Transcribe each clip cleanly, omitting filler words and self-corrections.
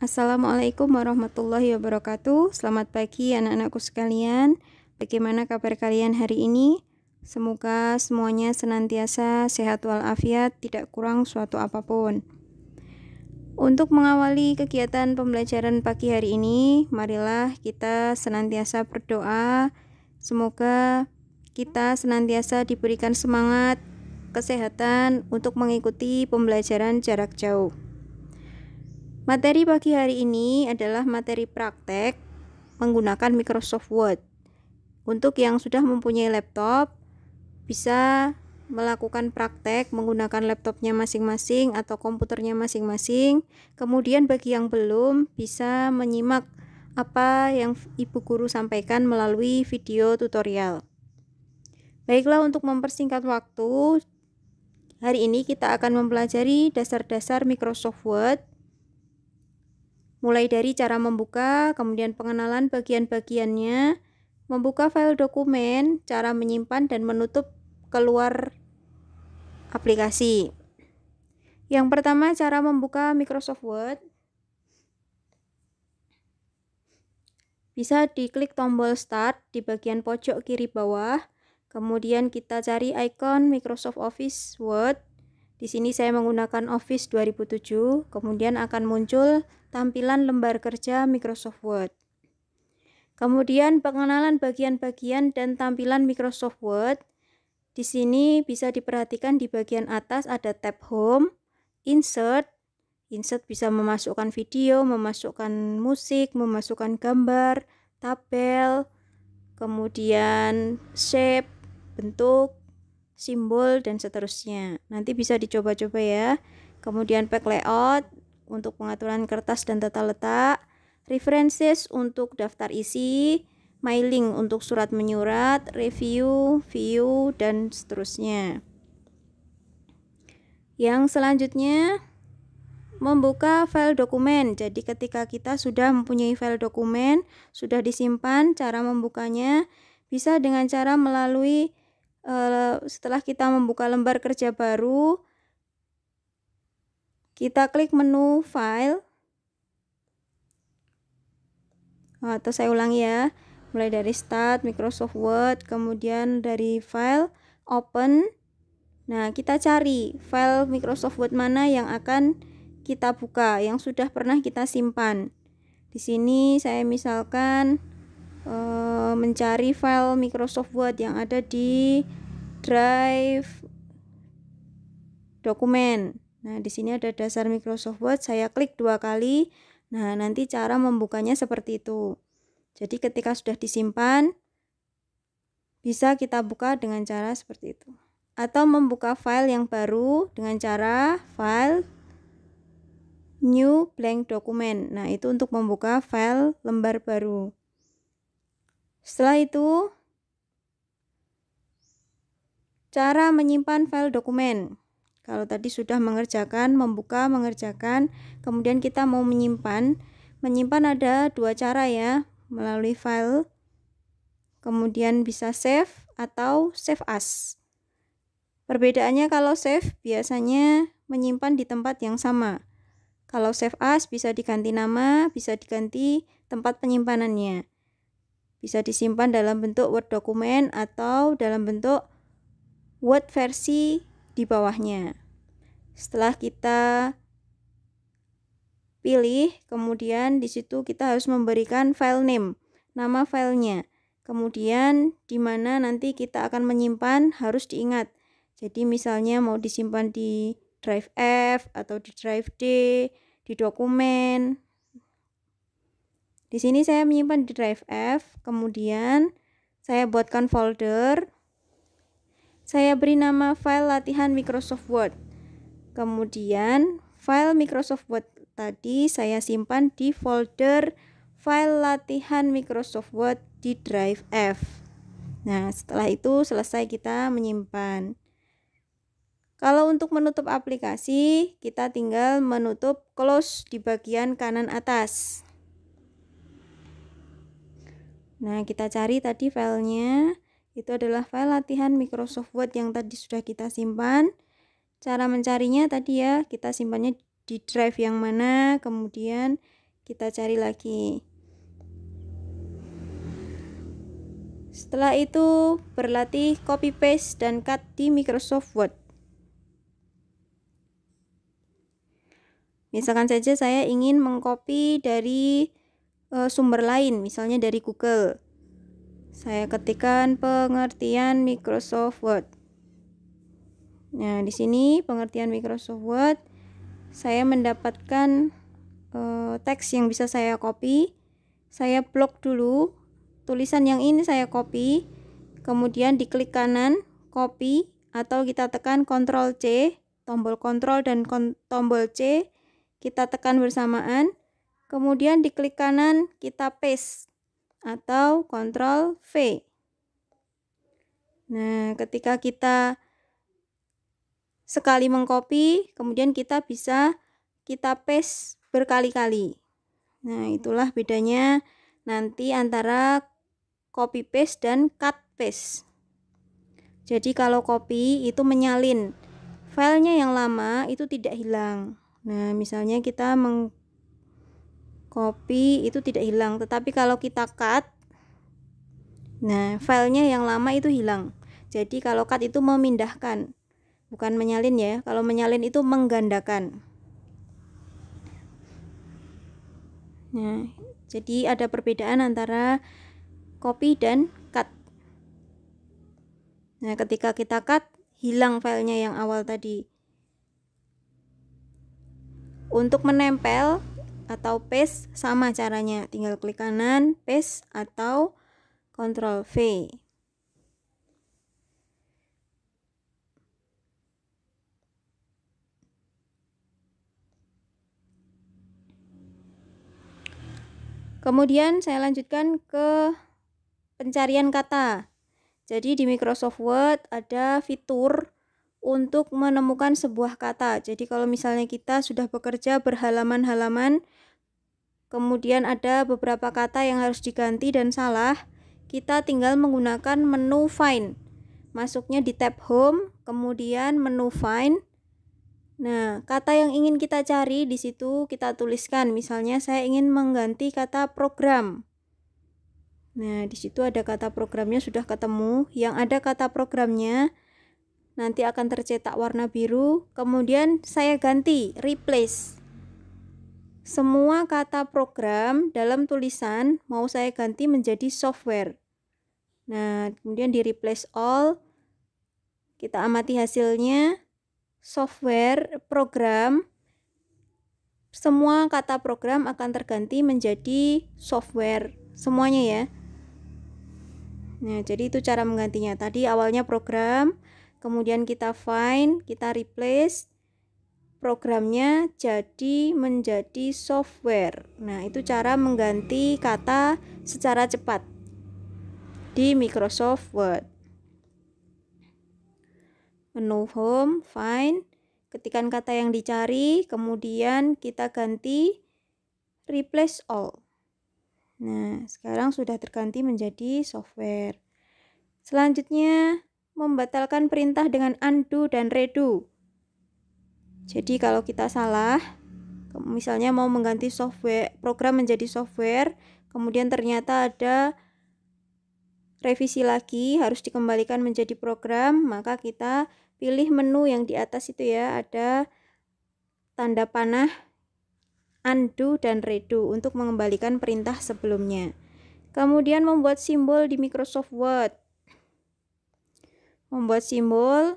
Assalamualaikum warahmatullahi wabarakatuh. Selamat pagi anak-anakku sekalian. Bagaimana kabar kalian hari ini? Semoga semuanya senantiasa sehat walafiat, tidak kurang suatu apapun. Untuk mengawali kegiatan pembelajaran pagi hari ini, marilah kita senantiasa berdoa. Semoga kita senantiasa diberikan semangat, kesehatan untuk mengikuti pembelajaran jarak jauh. Materi pagi hari ini adalah materi praktek menggunakan Microsoft Word. Untuk yang sudah mempunyai laptop, bisa melakukan praktek menggunakan laptopnya masing-masing atau komputernya masing-masing. Kemudian bagi yang belum, bisa menyimak apa yang Ibu Guru sampaikan melalui video tutorial. Baiklah, untuk mempersingkat waktu, hari ini kita akan mempelajari dasar-dasar Microsoft Word. Mulai dari cara membuka, kemudian pengenalan bagian-bagiannya, membuka file dokumen, cara menyimpan dan menutup keluar aplikasi. Yang pertama, cara membuka Microsoft Word. Bisa diklik tombol Start di bagian pojok kiri bawah. Kemudian kita cari icon Microsoft Office Word. Di sini saya menggunakan Office 2007, kemudian akan muncul tampilan lembar kerja Microsoft Word. Kemudian pengenalan bagian-bagian dan tampilan Microsoft Word. Di sini bisa diperhatikan di bagian atas ada tab Home, Insert. Insert bisa memasukkan video, memasukkan musik, memasukkan gambar, tabel, kemudian shape, bentuk, simbol, dan seterusnya. Nanti bisa dicoba-coba ya. Kemudian Pack Layout untuk pengaturan kertas dan tata letak, References untuk daftar isi, Mailing untuk surat menyurat, Review, View, dan seterusnya. Yang selanjutnya, membuka file dokumen. Jadi ketika kita sudah mempunyai file dokumen, sudah disimpan, cara membukanya bisa dengan cara melalui setelah kita membuka lembar kerja baru, kita klik menu File, atau saya ulangi ya, mulai dari Start, Microsoft Word, kemudian dari File, Open. Nah, kita cari file Microsoft Word mana yang akan kita buka, yang sudah pernah kita simpan. Di sini saya misalkan mencari file Microsoft Word yang ada di Drive dokumen. Nah, di sini ada dasar Microsoft Word, saya klik 2 kali. Nah, nanti cara membukanya seperti itu. Jadi ketika sudah disimpan, bisa kita buka dengan cara seperti itu. Atau membuka file yang baru dengan cara File, New Blank Document. Nah, itu untuk membuka file lembar baru. Setelah itu, cara menyimpan file dokumen. Kalau tadi sudah mengerjakan, membuka, mengerjakan, kemudian kita mau menyimpan. Menyimpan ada 2 cara ya, melalui file, kemudian bisa save atau save as. Perbedaannya, kalau save biasanya menyimpan di tempat yang sama. Kalau save as bisa diganti nama, bisa diganti tempat penyimpanannya. Bisa disimpan dalam bentuk Word dokumen atau dalam bentuk Word versi di bawahnya. Setelah kita pilih, kemudian di situ kita harus memberikan file name, nama filenya. Kemudian di mana nanti kita akan menyimpan harus diingat. Jadi misalnya mau disimpan di drive F atau di drive D, di dokumen. Di sini saya menyimpan di drive F, kemudian saya buatkan folder. Saya beri nama file latihan Microsoft Word. Kemudian file Microsoft Word tadi saya simpan di folder file latihan Microsoft Word di drive F. Nah, setelah itu selesai kita menyimpan. Kalau untuk menutup aplikasi, kita tinggal menutup close di bagian kanan atas. Nah, kita cari tadi filenya. Itu adalah file latihan Microsoft Word yang tadi sudah kita simpan. Cara mencarinya tadi ya, kita simpannya di drive yang mana, kemudian kita cari lagi. Setelah itu berlatih copy paste dan cut di Microsoft Word. Misalkan saja saya ingin mengcopy dari sumber lain, misalnya dari Google. Saya ketikkan pengertian Microsoft Word. Nah, di sini pengertian Microsoft Word, saya mendapatkan teks yang bisa saya copy. Saya blok dulu tulisan yang ini, saya copy, kemudian diklik kanan copy, atau kita tekan Ctrl C, tombol Ctrl dan tombol C kita tekan bersamaan, kemudian diklik kanan kita paste atau Ctrl V. Nah, ketika kita sekali mengcopy, kemudian kita bisa kita paste berkali-kali. Nah, itulah bedanya nanti antara copy paste dan cut paste. Jadi kalau copy itu menyalin, filenya yang lama itu tidak hilang. Nah, misalnya kita mengcopy itu tidak hilang, tetapi kalau kita cut, nah filenya yang lama itu hilang. Jadi kalau cut itu memindahkan, bukan menyalin ya. Kalau menyalin itu menggandakan. Nah, jadi ada perbedaan antara copy dan cut. Nah, ketika kita cut, hilang filenya yang awal tadi. Untuk menempel atau paste sama caranya, tinggal klik kanan, paste atau Ctrl V. Kemudian saya lanjutkan ke pencarian kata. Jadi di Microsoft Word ada fitur untuk menemukan sebuah kata. Jadi kalau misalnya kita sudah bekerja berhalaman-halaman, kemudian ada beberapa kata yang harus diganti dan salah, kita tinggal menggunakan menu Find. Masuknya di tab Home, kemudian menu Find. Nah, kata yang ingin kita cari di situ kita tuliskan. Misalnya saya ingin mengganti kata program. Nah, di situ ada kata programnya sudah ketemu. Yang ada kata programnya nanti akan tercetak warna biru. Kemudian saya ganti, replace. Semua kata program dalam tulisan mau saya ganti menjadi software. Nah, kemudian di replace all. Kita amati hasilnya. Software, program, semua kata program akan terganti menjadi software semuanya ya. Nah, jadi itu cara menggantinya. Tadi awalnya program, kemudian kita find, kita replace, programnya jadi menjadi software. Nah, itu cara mengganti kata secara cepat di Microsoft Word. Menu Home, Find, ketikkan kata yang dicari, kemudian kita ganti Replace All. Nah, sekarang sudah terganti menjadi software. Selanjutnya, membatalkan perintah dengan undo dan redo. Jadi kalau kita salah, misalnya mau mengganti software, program menjadi software, kemudian ternyata ada revisi lagi, harus dikembalikan menjadi program, maka kita pilih menu yang di atas itu ya, ada tanda panah undo dan redo untuk mengembalikan perintah sebelumnya. Kemudian membuat simbol di Microsoft Word. Membuat simbol,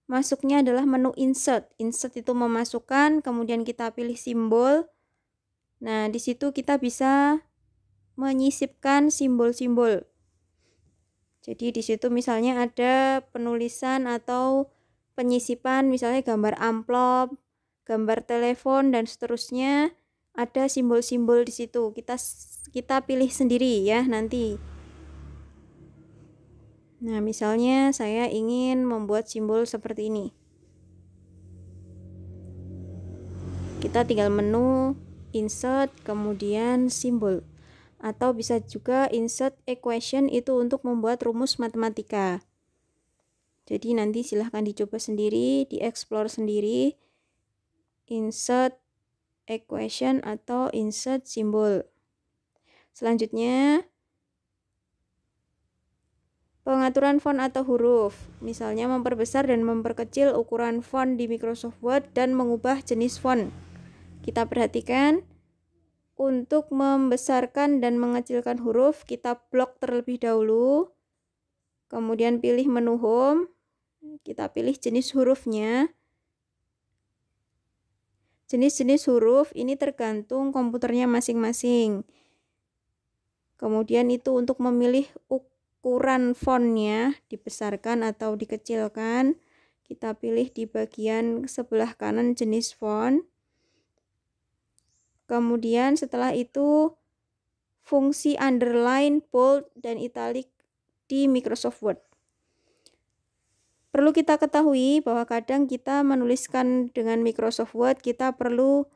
masuknya adalah menu insert. Insert itu memasukkan, kemudian kita pilih simbol. Nah, di situ kita bisa menyisipkan simbol-simbol. Jadi di situ misalnya ada penulisan atau penyisipan, misalnya gambar amplop, gambar telepon dan seterusnya, ada simbol-simbol di situ. Kita pilih sendiri ya nanti. Nah, misalnya saya ingin membuat simbol seperti ini. Kita tinggal menu insert kemudian simbol. Atau bisa juga insert equation, itu untuk membuat rumus matematika. Jadi nanti silahkan dicoba sendiri, dieksplor sendiri. Insert equation atau insert simbol. Selanjutnya, pengaturan font atau huruf. Misalnya memperbesar dan memperkecil ukuran font di Microsoft Word dan mengubah jenis font. Kita perhatikan, untuk membesarkan dan mengecilkan huruf, kita blok terlebih dahulu. Kemudian pilih menu home. Kita pilih jenis hurufnya. Jenis-jenis huruf ini tergantung komputernya masing-masing. Kemudian itu untuk memilih ukuran fontnya, dibesarkan atau dikecilkan. Kita pilih di bagian sebelah kanan jenis font. Kemudian setelah itu fungsi underline, bold, dan italic di Microsoft Word. Perlu kita ketahui bahwa kadang kita menuliskan dengan Microsoft Word, kita perlu